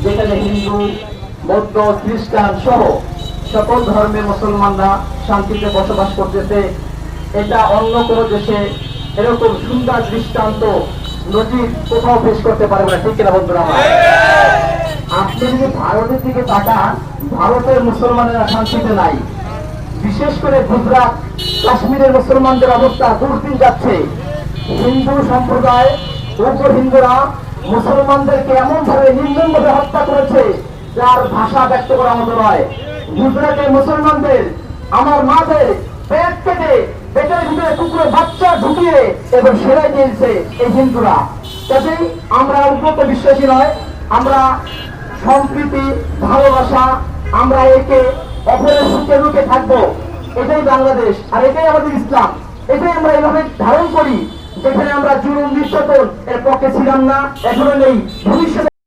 যেখানে হিন্দু, বৌদ্ধ, খ্রিস্টান সহ সকল ধর্মের মুসলমানরা শান্তিতে বসবাস করতেছে। এটা অন্য কোনো দেশে এরকম সুন্দর দৃষ্টান্ত নজির কোথাও পেশ করতে পারবে না, ঠিক কিনা বন্ধুরা আমার? আপনি যদি ভারতের দিকে তাকান, ভারতের মুসলমানেরা শান্তিতে নাই। বিশেষ করে গুজরাট, কাশ্মীরের মুসলমানদের অবস্থা দুর্দিন যাচ্ছে। হিন্দু সম্প্রদায়, উগ্র হিন্দুরা মুসলমানদেরকে এমন ভাবে নির্মমভাবে হত্যা করেছে যার ভাষা ব্যক্ত করার মতো নয়। গুজরাটের মুসলমানদের আমার মাদের পেট কেটে পেটের ভিতরে কুকুরের বাচ্চা ঢুকিয়ে এবং সেলাই দিয়েছে এই হিন্দুরা। কাজেই আমরা উন্নত বিশ্বাসী নয়, আমরা সম্প্রীতি, ভালোবাসা, আমরা একে অপরের সুখে দুঃখে থাকবো। এটাই বাংলাদেশ, আর এটাই আমাদের ইসলাম। এটাই আমরা এভাবে ধারণ করি, যেখানে আমরা জুলুম, নির্যাতন এর পক্ষে ছিলাম না, এখনো নেই, ভবিষ্যতে